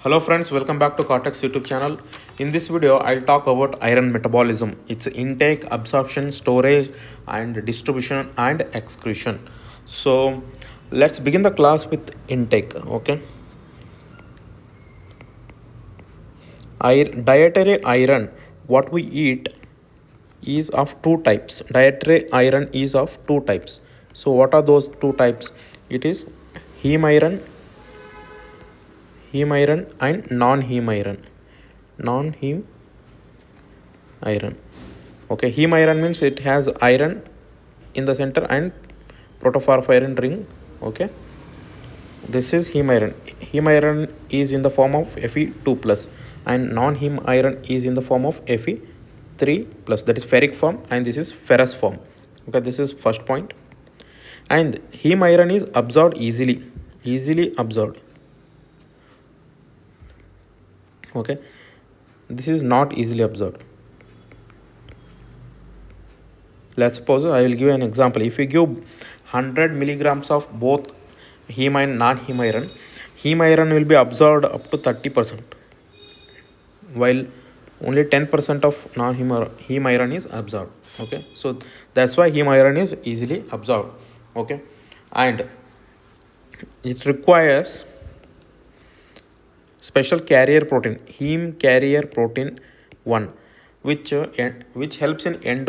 Hello friends, welcome back to Cortex YouTube channel. In this video, I'll talk about iron metabolism, its intake, absorption, storage and distribution and excretion. So let's begin the class with intake. Okay. Dietary iron, what we eat is of two types. Dietary iron is of two types. So what are those two types? It is heme iron and non-heme iron. Okay, heme iron means it has iron in the center and protoporphyrin ring. Okay, this is heme iron. Heme iron is in the form of Fe2 plus and non-heme iron is in the form of Fe3 plus, that is ferric form, and this is ferrous form. Okay, this is first point. And heme iron is absorbed easily absorbed. Okay, this is not easily absorbed. Let's suppose I will give an example. If you give 100 milligrams of both heme and non-heme iron will be absorbed up to 30%, while only 10% of non-heme iron is absorbed. Okay, so that's why heme iron is easily absorbed. Okay, and it requires special carrier protein, heme carrier protein 1, which helps in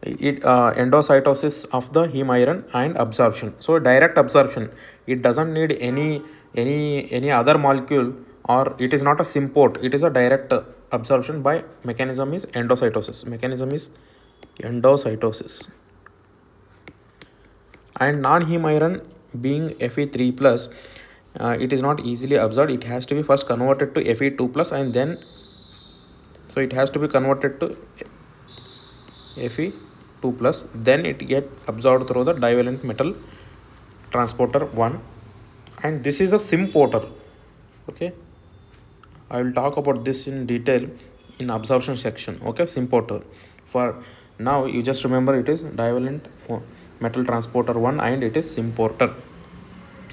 endocytosis of the heme iron and absorption. So direct absorption, it doesn't need any other molecule, or it is not a symport, it is a direct absorption by mechanism is endocytosis. And non-heme iron being Fe3 plus, it is not easily absorbed. It has to be first converted to Fe2 plus, and then so it has to be converted to Fe2 plus, then it get absorbed through the divalent metal transporter 1, and this is a symporter. Okay, I will talk about this in detail in absorption section. Okay, symporter. For now you just remember it is divalent metal transporter 1 and it is symporter.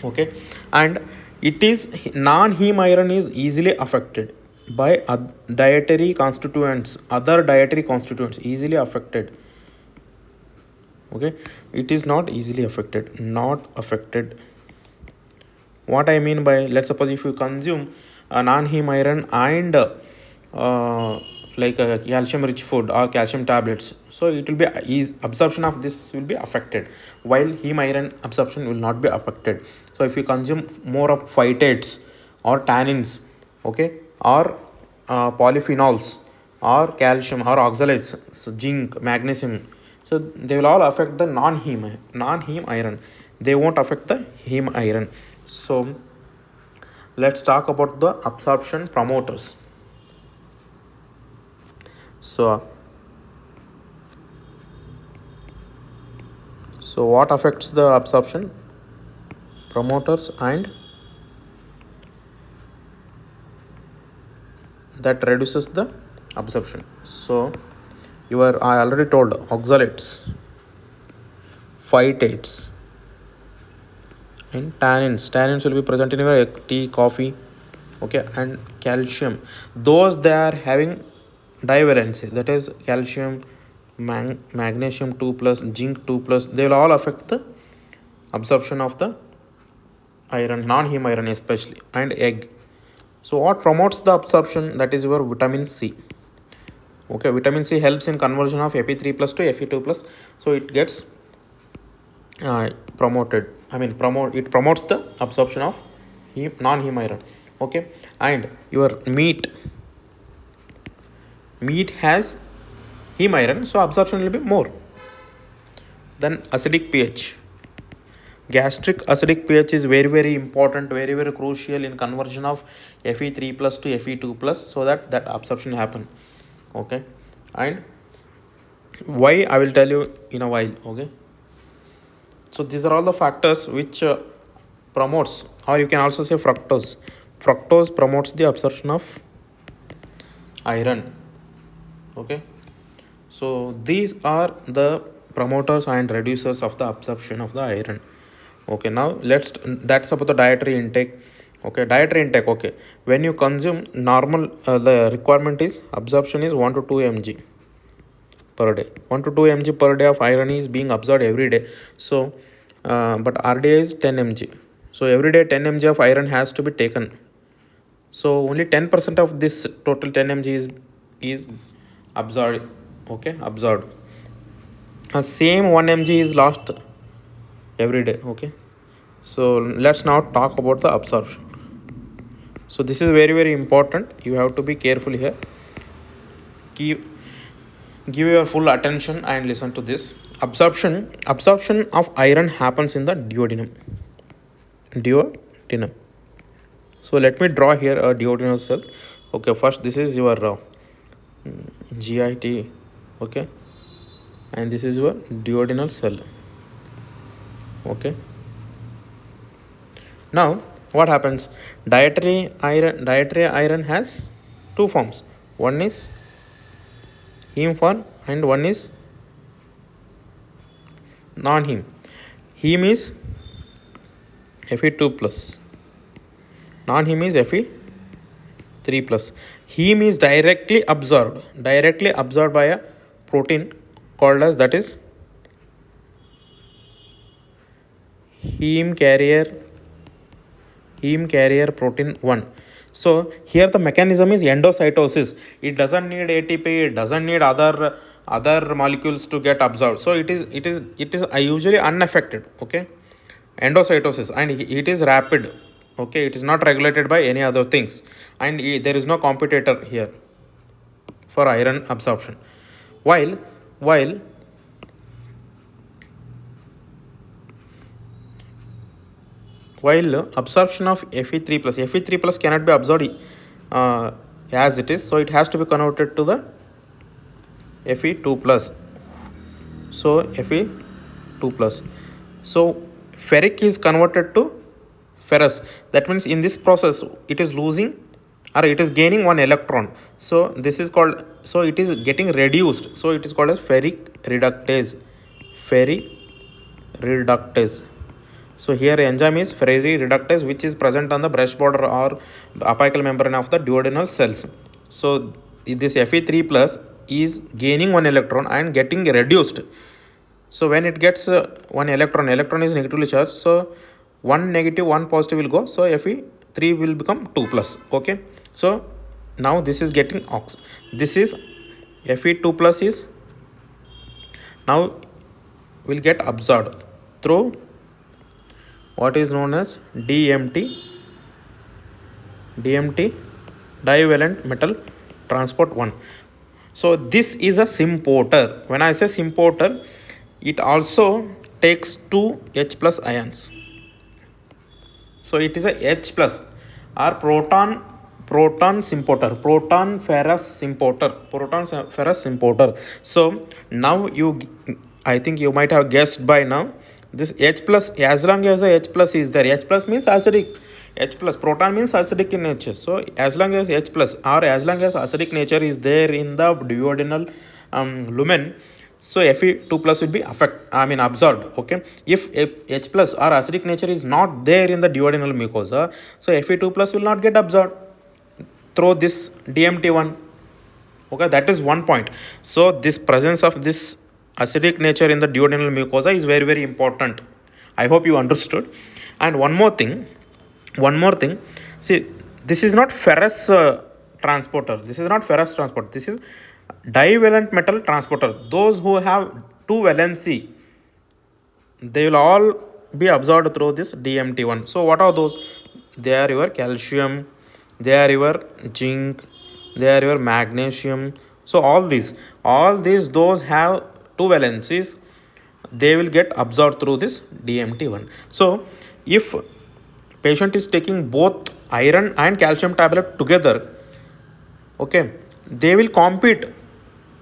Okay, and it is non-heme iron is easily affected by other dietary constituents easily affected. Okay, it is not easily affected, What I mean by, let's suppose if you consume a non-heme iron and like a calcium rich food or calcium tablets, so it will be absorption of this will be affected, while heme iron absorption will not be affected. So if you consume more of phytates or tannins, okay, or polyphenols or calcium or oxalates, so zinc, magnesium, so they will all affect the non-heme iron, they won't affect the heme iron. So let's talk about the absorption promoters. So what affects the absorption? Promoters, and that reduces the absorption. So I already told oxalates, phytates and tannins will be present in your tea, coffee. Okay, and calcium, those they are having divalency, that is calcium, magnesium 2 plus, zinc 2 plus, they will all affect the absorption of the iron, non-heme iron especially, and egg. So what promotes the absorption? That is your vitamin C. Okay, vitamin C helps in conversion of Fe3 plus to Fe2 plus, so it gets promoted. It promotes the absorption of non-heme iron. Okay, and your meat has heme iron, so absorption will be more. Then acidic pH, gastric acidic pH is very important, very crucial in conversion of Fe3 plus to Fe2 plus, so that absorption happen. Okay, and why I will tell you in a while. Okay, so these are all the factors which promotes, or you can also say fructose promotes the absorption of iron. Okay, so these are the promoters and reducers of the absorption of the iron. Okay, now that's about the dietary intake. Okay, dietary intake. Okay, when you consume normal, the requirement is absorption is 1 to 2 mg per day. 1 to 2 mg per day of iron is being absorbed every day. So but RDA is 10 mg. So every day 10 mg of iron has to be taken. So only 10% of this total 10 mg is absorbed. Okay, absorbed. Same 1 mg is lost every day. Okay, so let's now talk about the absorption. So this is very important. You have to be careful here. Give your full attention and listen to this. Absorption of iron happens in the duodenum. So let me draw here a duodenal cell. Okay, first this is your GIT. Okay, and this is your duodenal cell. Okay, now what happens? Dietary iron has two forms. One is heme form and one is non-heme. Heme is Fe2 plus. Non-heme is Fe3 plus. Heme is directly absorbed by a protein called as, that is, heme carrier protein 1. So here the mechanism is endocytosis. It doesn't need ATP, it doesn't need other molecules to get absorbed. So it is usually unaffected. Okay, endocytosis, and it is rapid. Okay, it is not regulated by any other things, and there is no competitor here for iron absorption. While absorption of Fe3 plus cannot be absorbed as it is, so it has to be converted to the Fe2 plus. So Fe2 plus. So ferric is converted to ferrous. That means in this process it is losing or it is gaining one electron. So this is called, so it is getting reduced. So it is called as ferric reductase. So here enzyme is ferric reductase, which is present on the brush border or apical membrane of the duodenal cells. So this Fe3 plus is gaining one electron and getting reduced. So when it gets one electron is negatively charged. So one negative, one positive will go. So Fe3 will become 2 plus. Okay. So now this is getting ox. This is Fe2 plus is now will get absorbed through what is known as DMT, divalent metal transport 1. So this is a symporter. When I say symporter, it also takes two H plus ions. So it is a H plus or proton symporter, proton ferrous symporter. So now I think you might have guessed by now, this H plus, as long as the H plus is there, H plus means acidic. H plus, proton means acidic in nature. So as long as H plus or as long as acidic nature is there in the duodenal lumen, so Fe2 plus will be absorbed. Okay, if H plus or acidic nature is not there in the duodenal mucosa, so Fe2 plus will not get absorbed through this DMT1. Okay, that is one point. So this presence of this acidic nature in the duodenal mucosa is very important. I hope you understood. And one more thing, see, this is not ferrous transporter. This is divalent metal transporter. Those who have two valency, they will all be absorbed through this DMT1. So what are those? They are your calcium, they are your zinc, they are your magnesium. So all these those have two valencies, they will get absorbed through this DMT1. So if patient is taking both iron and calcium tablet together, okay, they will compete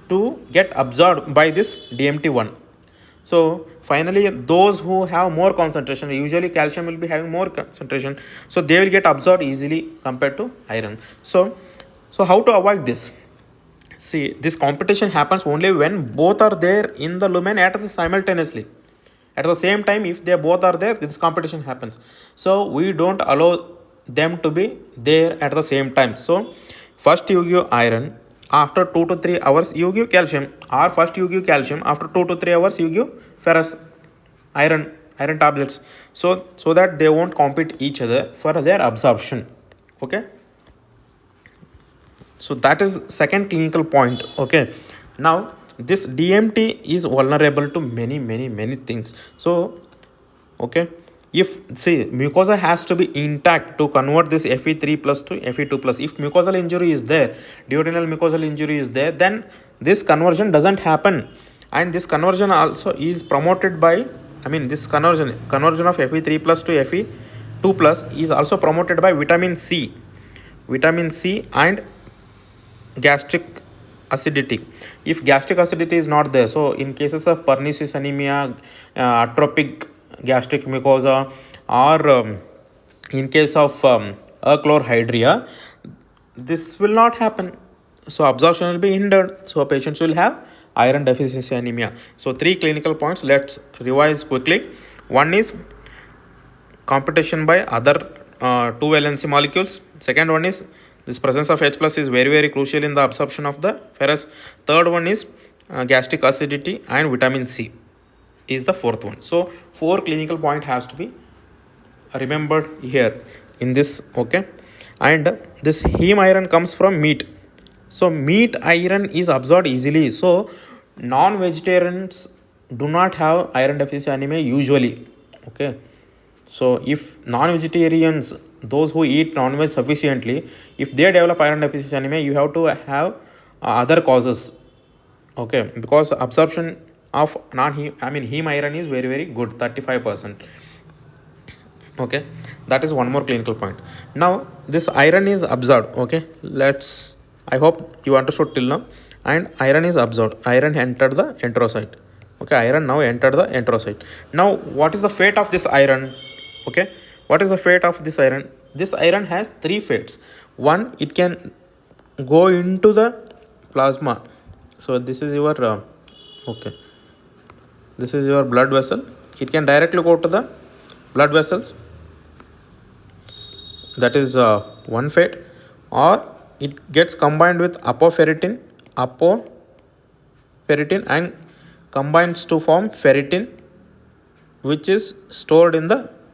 to get absorbed by this DMT1. So finally those who have more concentration, usually calcium will be having more concentration, so they will get absorbed easily compared to iron. So how to avoid this? See, this competition happens only when both are there in the lumen simultaneously. At the same time, if they both are there, this competition happens. So we don't allow them to be there at the same time. So first you give iron, after 2 to 3 hours you give calcium, or first you give calcium, after 2 to 3 hours you give ferrous iron tablets, so that they won't compete each other for their absorption. Okay, so that is second clinical point. Okay, now this DMT is vulnerable to many things. So okay, if see mucosa has to be intact to convert this Fe3 plus to Fe2 plus. If mucosal injury is there, duodenal mucosal injury is there, then this conversion doesn't happen, and this conversion also is promoted by, I mean, this conversion of Fe3 plus to Fe2 plus is also promoted by vitamin C and gastric acidity. If gastric acidity is not there, so in cases of pernicious anemia, atrophic gastric mucosa, or in case of achlorhydria, this will not happen. So absorption will be hindered. So patients will have iron deficiency anemia. So 3 clinical points. Let's revise quickly. One is competition by other 2 valency molecules. Second one is this presence of H plus is very crucial in the absorption of the ferrous. Third one is gastric acidity, and vitamin C is the fourth one. So 4 clinical point has to be remembered here in this. Okay, and this heme iron comes from meat. So meat iron is absorbed easily. So non-vegetarians do not have iron deficiency anemia usually. Okay, so if non-vegetarians, those who eat non-veg sufficiently, if they develop iron deficiency anemia, you have to have other causes. Okay, because absorption of heme iron is very good, 35%. Okay, that is one more clinical point. Now this iron is absorbed. Okay, I hope you understood till now. And iron is absorbed, iron entered the enterocyte. Okay, iron now entered the enterocyte. Now what is the fate of this iron? Okay, what is the fate of this iron? This iron has 3 fates. One, it can go into the plasma. So this is your this is your blood vessel. It can directly go to the blood vessels. That is one fate. Or it gets combined with apoferritin and combines to form ferritin, which is stored in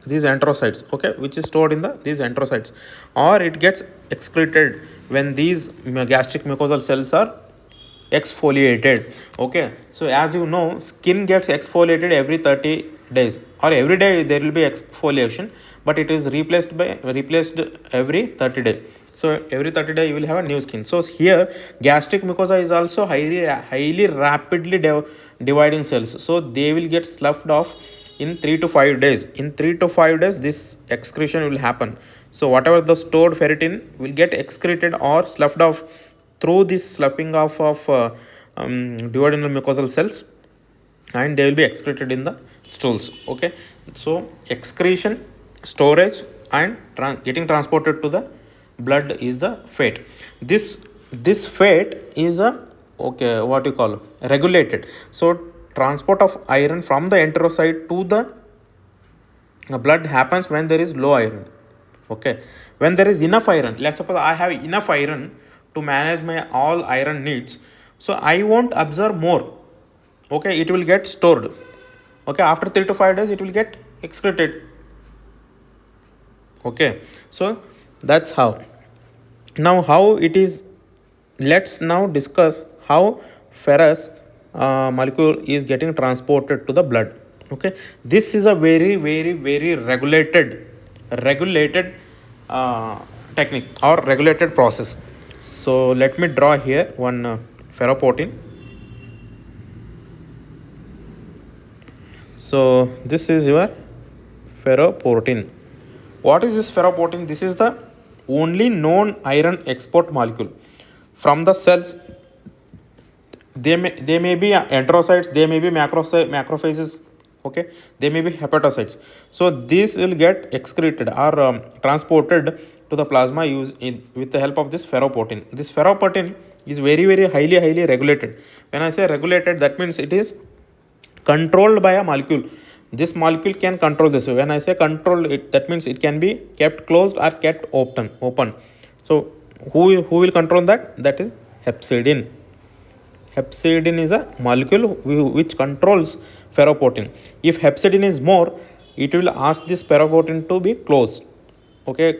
these enterocytes. Okay, which is stored in these enterocytes. Or it gets excreted when these gastric mucosal cells are exfoliated. Okay, so as you know, skin gets exfoliated every 30 days, or every day there will be exfoliation, but it is replaced every 30 days. So every 30 days you will have a new skin. So here gastric mucosa is also highly rapidly dividing cells. So they will get sloughed off in 3 to 5 days. In 3 to 5 days this excretion will happen. So whatever the stored ferritin will get excreted or sloughed off through this sloughing off of duodenal mucosal cells, and they will be excreted in the stools. Okay, so excretion, storage, and getting transported to the blood is the fate. This fate is what you call regulated. So transport of iron from the enterocyte to the blood happens when there is low iron. Okay, when there is enough iron, let's suppose I have enough iron to manage my all iron needs, so I won't absorb more. Okay, it will get stored. Okay, after 3 to 5 days it will get excreted. Okay, so that's how. Now how it is, let's now discuss how ferrous molecule is getting transported to the blood. Okay, this is a very regulated technique or regulated process. So let me draw here one ferroportin. So this is your ferroportin. What is this ferroportin? This is the only known iron export molecule from the cells. They may be enterocytes, they may be macrophages. Okay, they may be hepatocytes. So this will get excreted or transported to the plasma with the help of this ferroportin. This ferroportin is very highly regulated. When I say regulated, that means it is controlled by a molecule. this molecule can control this. When I say control it, that means it can be kept closed or kept open. So who will control that? That is hepcidin. Hepcidin is a molecule which controls ferroportin. If hepcidin is more, it will ask this ferroportin to be closed. Okay.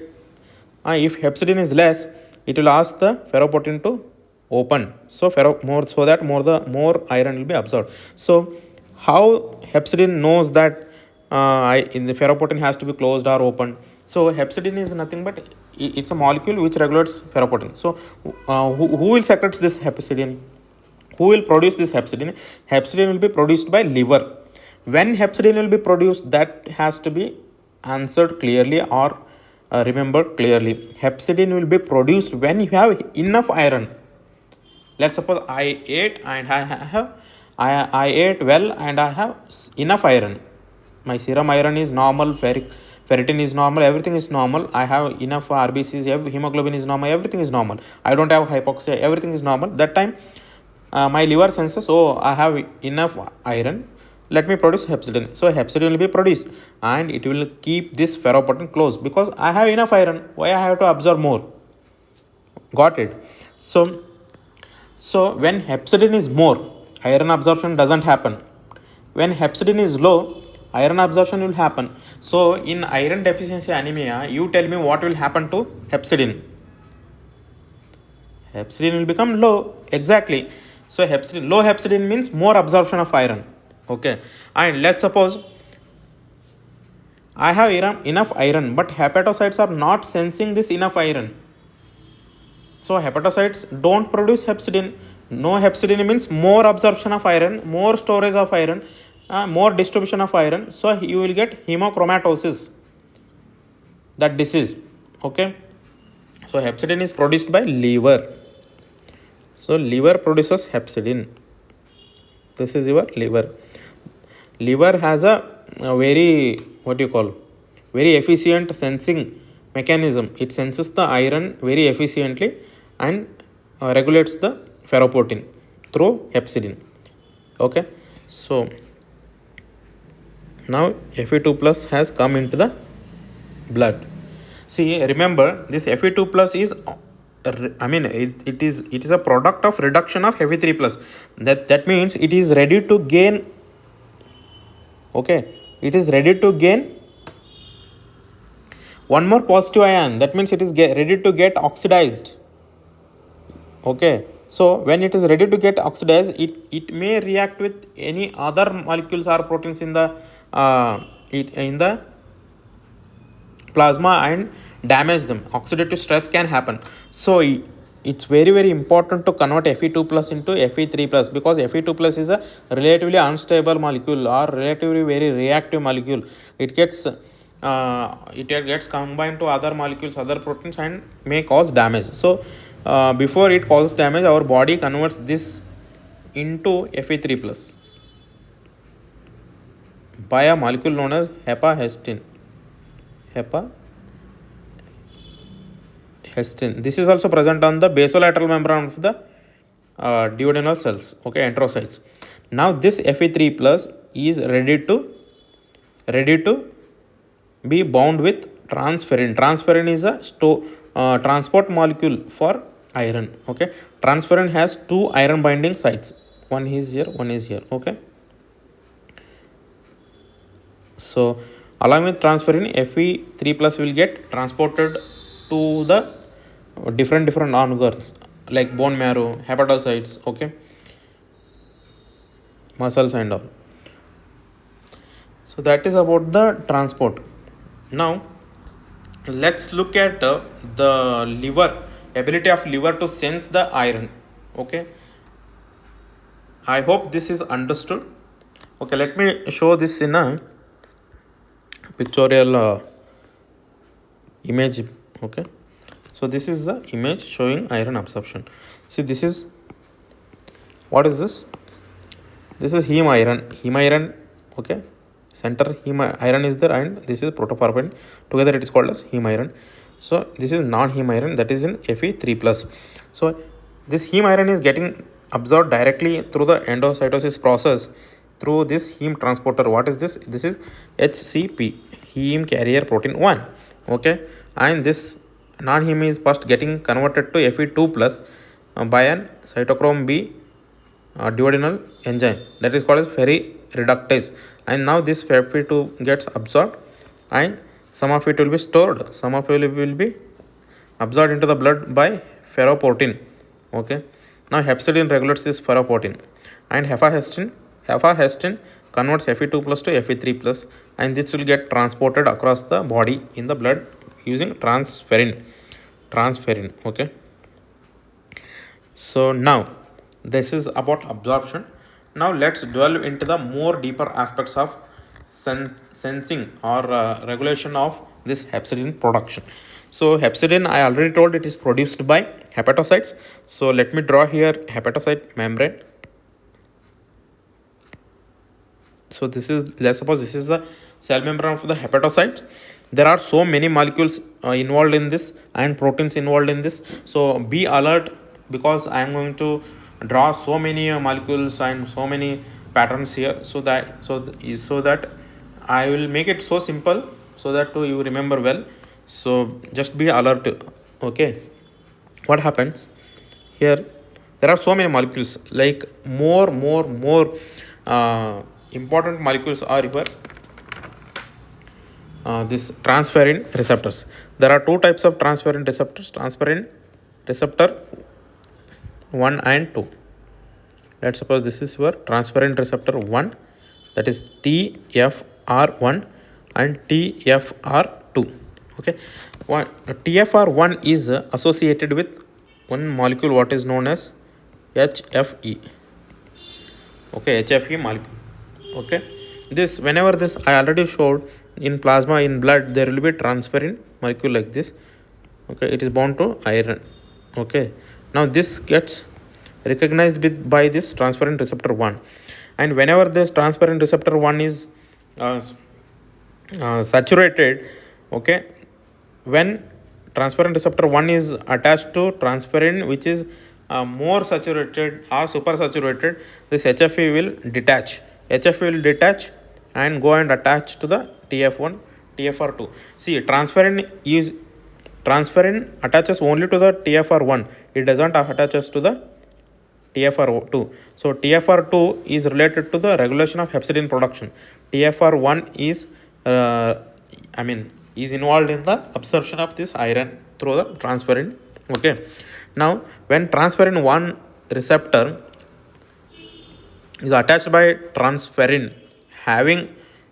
If hepcidin is less, it will ask the ferroportin to open. So more iron will be absorbed. So how hepcidin knows that in the ferroportin has to be closed or open? So hepcidin is nothing but it's a molecule which regulates ferroportin. So who will secrete this hepcidin? Who will produce this hepcidin? Hepcidin will be produced by liver. When hepcidin will be produced, that has to be answered clearly or remembered clearly. Hepcidin will be produced when you have enough iron. Let's suppose I ate and I ate well and I have enough iron. My serum iron is normal, ferritin is normal, everything is normal. I have enough RBCs, hemoglobin is normal, everything is normal. I don't have hypoxia, everything is normal. That time my liver senses, oh, I have enough iron, let me produce hepcidin. So hepcidin will be produced and it will keep this ferroportin closed because I have enough iron. Why I have to absorb more? Got it? So when hepcidin is more, iron absorption doesn't happen. When hepcidin is low, iron absorption will happen. So in iron deficiency anemia, you tell me what will happen to hepcidin? Hepcidin will become low. Exactly. So low hepcidin means more absorption of iron. Okay. And let's suppose I have enough iron, but hepatocytes are not sensing this enough iron. So hepatocytes don't produce hepcidin. No hepcidin means more absorption of iron, more storage of iron, more distribution of iron. So you will get hemochromatosis, that disease. Okay. So hepcidin is produced by liver. So liver produces hepcidin. This is your liver. Liver has a very very efficient sensing mechanism. It senses the iron very efficiently and regulates the ferroportin through hepcidin. Okay. So now Fe2 plus has come into the blood. See, remember this Fe2 plus is it is a product of reduction of Fe3 plus. That means it is ready to gain. Okay, it is ready to gain one more positive ion. That means it is ready to get oxidized. Okay, so when it is ready to get oxidized, it may react with any other molecules or proteins in the plasma and damage them. Oxidative stress can happen. So it's very important to convert Fe2 plus into Fe3 plus, because Fe2 plus is a relatively unstable molecule or relatively very reactive molecule. It gets combined to other molecules, other proteins, and may cause damage. So before it causes damage, our body converts this into Fe3 plus by a molecule known as hepcidin. This is also present on the basolateral membrane of the duodenal cells, okay, enterocytes. Now this Fe3 plus is ready to be bound with transferrin. Transferrin is a transport molecule for iron. Okay, transferrin has two iron binding sites. One is here, one is here. Okay. So along with transferrin, Fe3 plus will get transported to the different organs like bone marrow, hepatocytes, okay, muscles and all. So that is about the transport. Now let's look at the liver, ability of liver to sense the iron. Okay, I hope this is understood. Okay, let me show this in a pictorial image. Okay, so this is the image showing iron absorption. See, this is, what is this? This is heme iron. Okay, center heme iron is there, and this is protoporphyrin. Together it is called as heme iron. So this is non-heme iron, that is in Fe3 plus. So this heme iron is getting absorbed directly through the endocytosis process through this heme transporter. What is this? This is HCP, heme carrier protein 1. Okay, and this non-heme is first getting converted to Fe2 plus by an cytochrome B duodenal enzyme that is called as ferrireductase, and now this Fe2 gets absorbed and some of it will be stored, some of it will be absorbed into the blood by ferroportin. Okay, now hepcidin regulates this ferroportin, and hepcidin converts Fe2 plus to Fe3 plus, and this will get transported across the body in the blood using transferrin. Okay, so now this is about absorption. Now let's delve into the more deeper aspects of sensing or regulation of this hepcidin production. So hepcidin, I already told, it is produced by hepatocytes. So let me draw here hepatocyte membrane. So this is, let's suppose this is the cell membrane of the hepatocytes. There are so many molecules involved in this and proteins involved in this. So be alert, because I am going to draw so many molecules and so many patterns here, so that I will make it so simple so that you remember well. So just be alert. Okay, what happens here? There are so many molecules, like more important molecules are here. This transferrin receptors. There are two types of transferrin receptors: transferrin receptor 1 and 2. Let's suppose this is your transferrin receptor 1, that is TFR1 and TFR2. Okay, TFR1 is associated with one molecule what is known as HFE. Okay, HFE molecule. Okay, this, whenever this, I already showed, in plasma, in blood, there will be transferrin molecule like this. Okay, it is bound to iron. Okay, now this gets recognized by this transferrin receptor 1, and whenever this transferrin receptor 1 is saturated, okay, when transferrin receptor 1 is attached to transferrin which is more saturated or supersaturated, this HFE will detach. HFE will detach and go and attach to the TF1, TFR2. See, transferrin attaches only to the TFR1. It doesn't attaches to the TFR2. So TFR2 is related to the regulation of hepcidin production. TFR1 is is involved in the absorption of this iron through the transferrin. Okay, now when transferrin 1 receptor is attached by transferrin having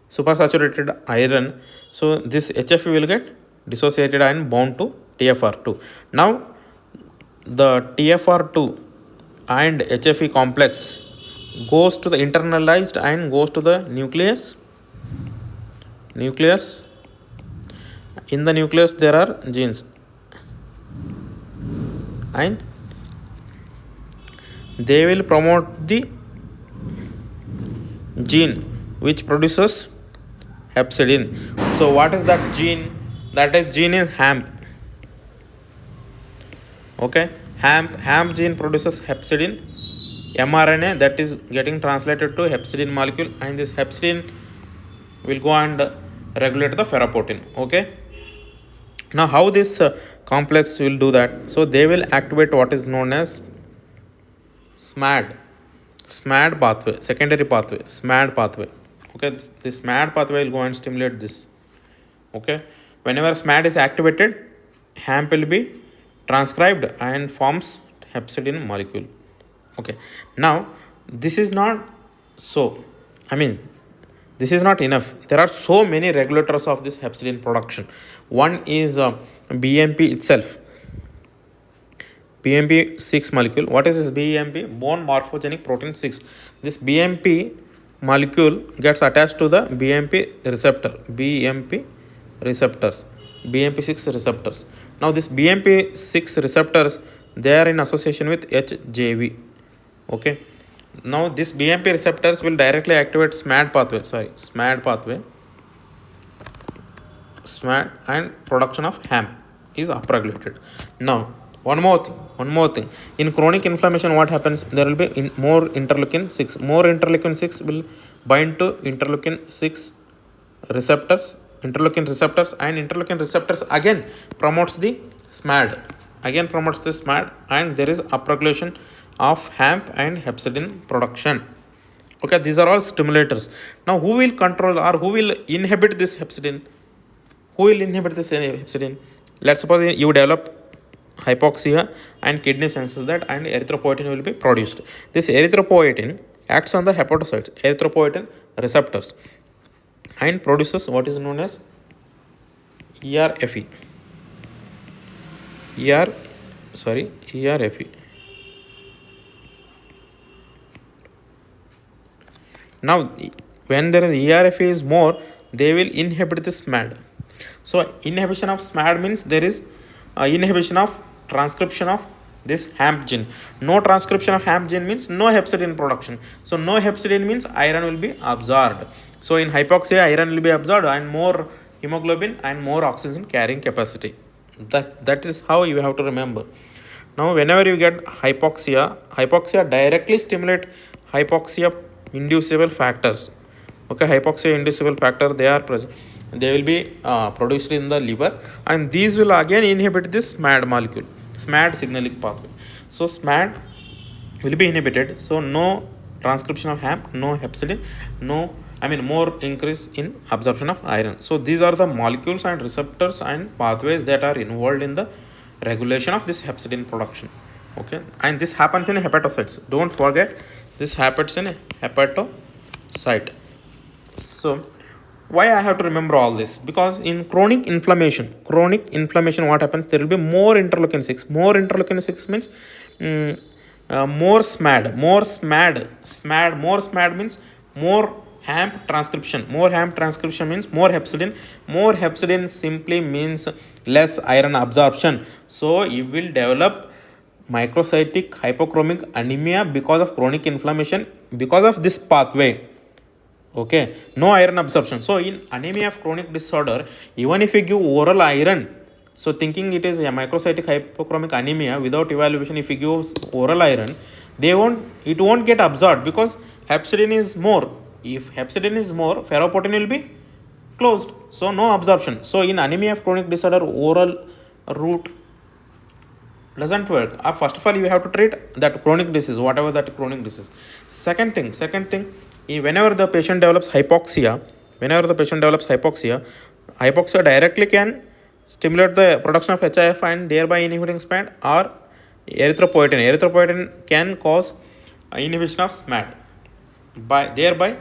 supersaturated iron, so this HFE will get dissociated and bound to TFR2. Now the TFR2 and HFE complex goes to the internalized and goes to the nucleus. In the nucleus there are genes, and they will promote the gene which produces hepcidin. So what is that gene? That gene is HAMP. Okay, HAMP gene produces hepcidin mRNA that is getting translated to hepcidin molecule, and this hepcidin will go and regulate the ferroportin. Okay, now how this complex will do that? So they will activate what is known as SMAD pathway, secondary pathway, SMAD pathway. Okay, this SMAD pathway will go and stimulate this. Okay, whenever SMAD is activated, HAMP will be transcribed and forms hepcidin molecule. Okay, now this is not so, this is not enough. There are so many regulators of this hepcidin production. One is BMP itself, BMP 6 molecule. What is this BMP? Bone morphogenic protein 6. This BMP molecule gets attached to the BMP receptor, BMP6 receptors. Now this BMP 6 receptors, they are in association with HJV. Okay, now this BMP receptors will directly activate SMAD pathway, and production of HAMP is upregulated. Now One more thing. In chronic inflammation, what happens? There will be more interleukin 6. More interleukin 6 will bind to interleukin 6 receptors, and interleukin receptors again promotes the SMAD. And there is upregulation of HAMP and hepcidin production. Okay, these are all stimulators. Now, who will control or who will inhibit this hepcidin? Let's suppose you develop hypoxia and kidney senses that, and erythropoietin will be produced. This erythropoietin acts on the hepatocytes, erythropoietin receptors, and produces what is known as ERFE. ERFE. Now, when there is ERFE is more, they will inhibit the SMAD. So, inhibition of SMAD means there is inhibition of transcription of this HAMP gene. No transcription of HAMP gene means no hepcidin production. So, no hepcidin means iron will be absorbed. So, in hypoxia, iron will be absorbed and more hemoglobin and more oxygen carrying capacity. That is how you have to remember. Now, whenever you get hypoxia directly stimulate hypoxia inducible factors. Okay, hypoxia inducible factor, they are present. They will be produced in the liver, and these will again inhibit this SMAD molecule, SMAD signaling pathway. So SMAD will be inhibited. So no transcription of HAMP, no hepcidin, more increase in absorption of iron. So these are the molecules and receptors and pathways that are involved in the regulation of this hepcidin production. Okay, and this happens in hepatocytes. Don't forget, this happens in hepatocyte. So why I have to remember all this? Because in chronic inflammation, what happens? There will be more interleukin 6. More interleukin 6 means more SMAD. More SMAD means more HAMP transcription. More HAMP transcription means more hepcidin. More hepcidin simply means less iron absorption. So you will develop microcytic hypochromic anemia because of chronic inflammation, because of this pathway. Okay, no iron absorption. So in anemia of chronic disorder, even if you give oral iron, so thinking it is a microcytic hypochromic anemia, without evaluation, if you give oral iron, it won't get absorbed because hepcidin is more. If hepcidin is more, ferroportin will be closed, so no absorption. So in anemia of chronic disorder, oral route doesn't work. First of all, you have to treat that chronic disease, whatever that chronic disease. Second thing, whenever the patient develops hypoxia, hypoxia directly can stimulate the production of HIF and thereby inhibiting SMAD, or erythropoietin. Erythropoietin can cause inhibition of SMAD, thereby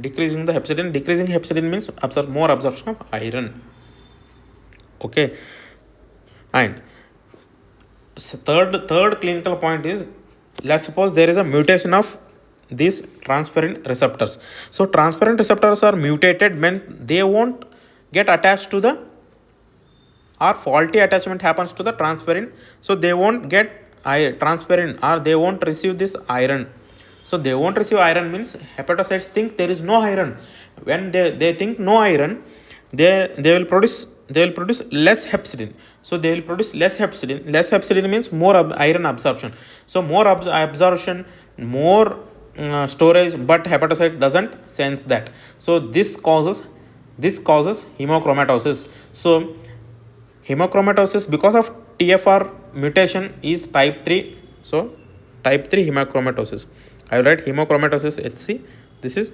decreasing the hepcidin. Decreasing hepcidin means more absorption of iron. Okay, and third clinical point is, let's suppose there is a mutation of these transferrin receptors. So transferrin receptors are mutated when they won't get attached to the, or faulty attachment happens to the transferrin. So they won't get transferrin, or they won't receive this iron. So they won't receive iron means hepatocytes think there is no iron. When they think no iron, they will produce less hepcidin. So they will produce less hepcidin. Less hepcidin means more iron absorption. So more absorption, more storage, but hepatocyte doesn't sense that. So this causes hemochromatosis. So hemochromatosis because of TFR mutation is type 3. So type 3 hemochromatosis. I will write hemochromatosis HC. This is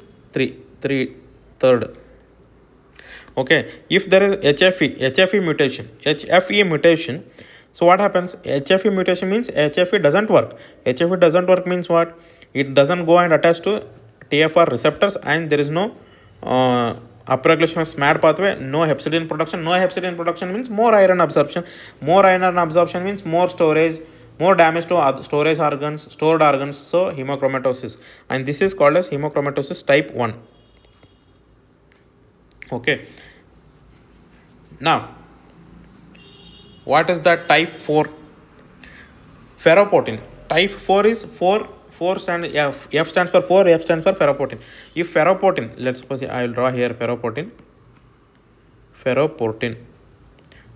third. Okay, if there is HFE mutation, so what happens? HFE mutation means HFE doesn't work. HFE doesn't work means what? It doesn't go and attach to TFR receptors, and there is no upregulation of SMAD pathway, no hepcidin production. No hepcidin production means more iron absorption. More iron absorption means more storage, more damage to stored organs. So hemochromatosis, and this is called as hemochromatosis type 1. Okay. Now, what is the type 4? Ferroportin. Type 4 is 4 stands, F stands for 4, F stands for ferroportin. If ferroportin, let's suppose I will draw here ferroportin.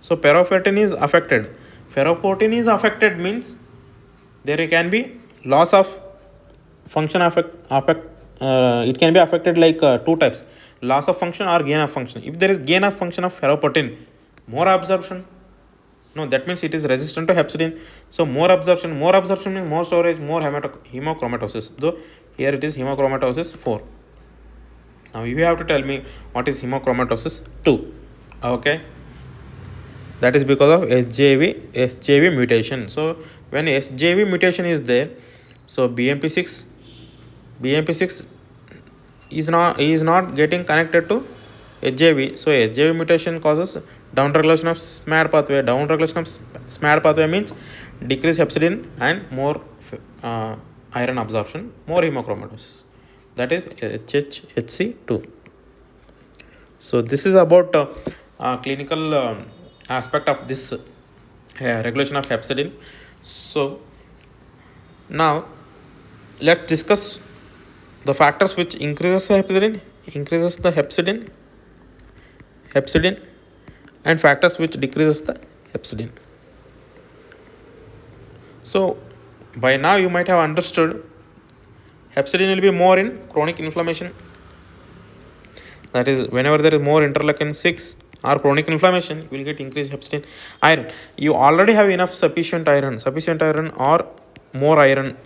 So ferroportin is affected. Ferroportin is affected means there can be loss of function it can be affected like two types, loss of function or gain of function. If there is gain of function of ferroportin, more absorption, no, that means it is resistant to hepcidin. So more absorption means more storage, more hemochromatosis. Though here it is hemochromatosis 4. Now you have to tell me what is hemochromatosis 2. Okay, that is because of SJV mutation. So when SJV mutation is there, so BMP6 is not getting connected to HJV. So HJV mutation causes downregulation of SMAD pathway. Downregulation of SMAD pathway means decreased hepcidin and more iron absorption, more hemochromatosis. That is HC2. So this is about clinical aspect of this regulation of hepcidin. So now let's discuss the factors which increases the hepcidin, and factors which decreases the hepcidin. So by now you might have understood hepcidin will be more in chronic inflammation. That is, whenever there is more interleukin 6 or chronic inflammation, you will get increased hepcidin. Iron, you already have enough sufficient iron or more iron.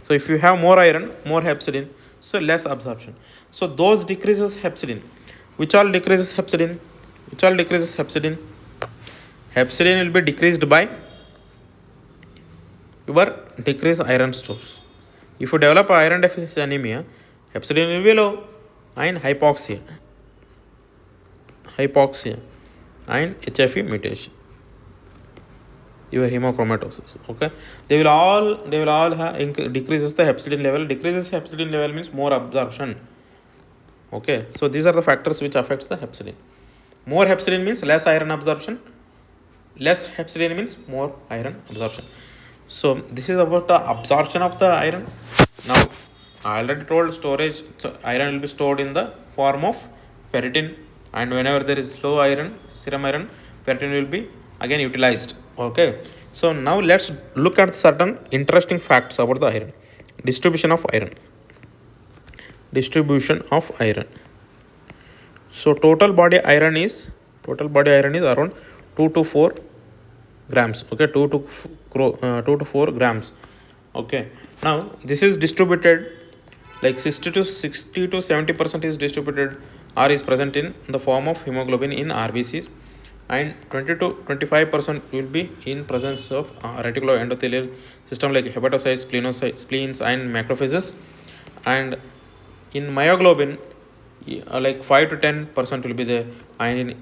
So if you have more iron, more hepcidin, so less absorption. So those decreases hepcidin. Which all decreases hepcidin? Hepcidin will be decreased by your decreased iron stores. If you develop iron deficiency anemia, hepcidin will be low, and hypoxia and HFE mutation, your hemochromatosis. Okay, they will all have decreases the hepcidin level. Decreases hepcidin level means more absorption. Okay, so these are the factors which affects the hepcidin. More hepcidin means less iron absorption, less hepcidin means more iron absorption. So this is about the absorption of the iron. Now I already told storage, so iron will be stored in the form of ferritin, and whenever there is low iron, serum iron, ferritin will be again utilized. Okay, so now let's look at certain interesting facts about the iron. Distribution of iron. So total body iron is around 2 to 4 grams. Okay, 2 to 4 grams. Okay, now this is distributed like 60 to 70% is distributed or is present in the form of hemoglobin in RBCs, and 20 to 25% will be in presence of reticuloendothelial system like hepatocytes, spleens and macrophages. And in myoglobin, like 5 to 10% will be there, and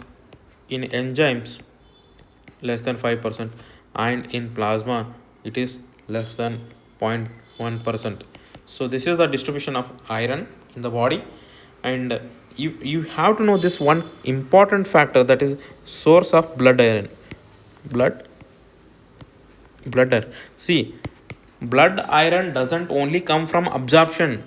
in enzymes less than 5%, and in plasma it is less than 0.1%. So this is the distribution of iron in the body, and you have to know this one important factor, that is source of blood iron. Blood iron. See, blood iron doesn't only come from absorption.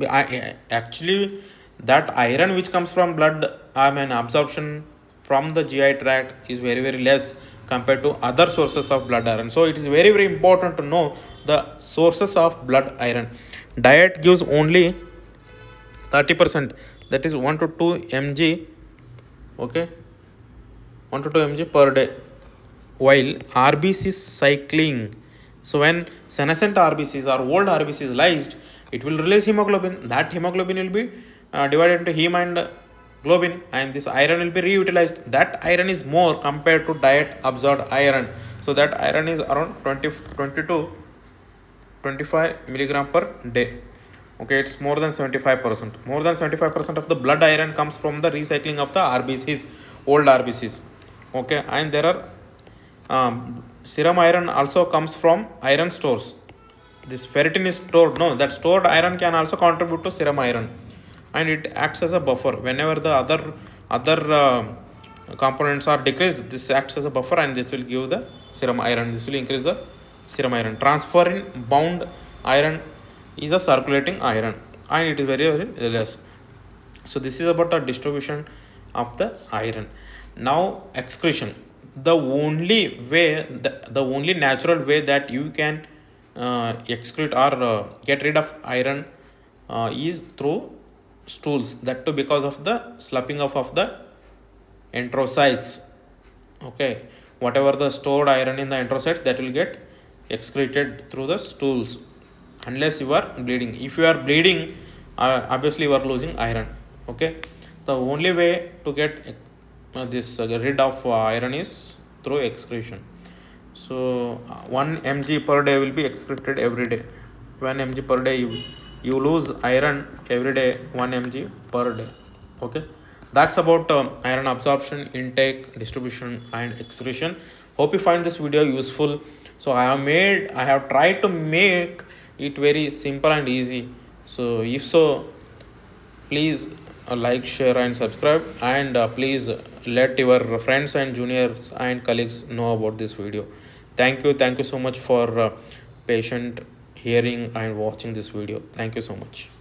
Actually, that iron which comes from blood, absorption from the GI tract is very, very less compared to other sources of blood iron. So it is very, very important to know the sources of blood iron. Diet gives only 30%, that is 1 to 2 mg. Okay, 1 to 2 mg per day, while RBC cycling. So when senescent RBCs or old RBCs lysed, it will release hemoglobin. That hemoglobin will be divided into heme and globin, and this iron will be reutilized. That iron is more compared to diet absorbed iron. So that iron is around 20 to 25 milligram per day. Okay, it's more than 75%. More than 75% of the blood iron comes from the recycling of the RBCs, old RBCs. Okay, and there are serum iron also comes from iron stores. This ferritin is stored. No, that stored iron can also contribute to serum iron, and it acts as a buffer. Whenever the other components are decreased, this acts as a buffer, and this will give the serum iron. This will increase the serum iron. Transferrin bound iron is a circulating iron, and it is very, very less. So this is about the distribution of the iron. Now excretion. the only way, the only natural way that you can excrete or get rid of iron is through stools, that too because of the sloughing off of the enterocytes. Okay, whatever the stored iron in the enterocytes, that will get excreted through the stools, unless you are bleeding. If you are bleeding, obviously you are losing iron. Okay, the only way to get this rid of iron is through excretion. So 1 mg per day will be excreted every day. 1 mg per day, you lose iron every day, 1 mg per day. Okay, that's about iron absorption, intake, distribution and excretion. Hope you find this video useful. So I have tried to make it very simple and easy. So if so, please like, share and subscribe, and please let your friends and juniors and colleagues know about this video. Thank you so much for patient hearing and watching this video. Thank you so much.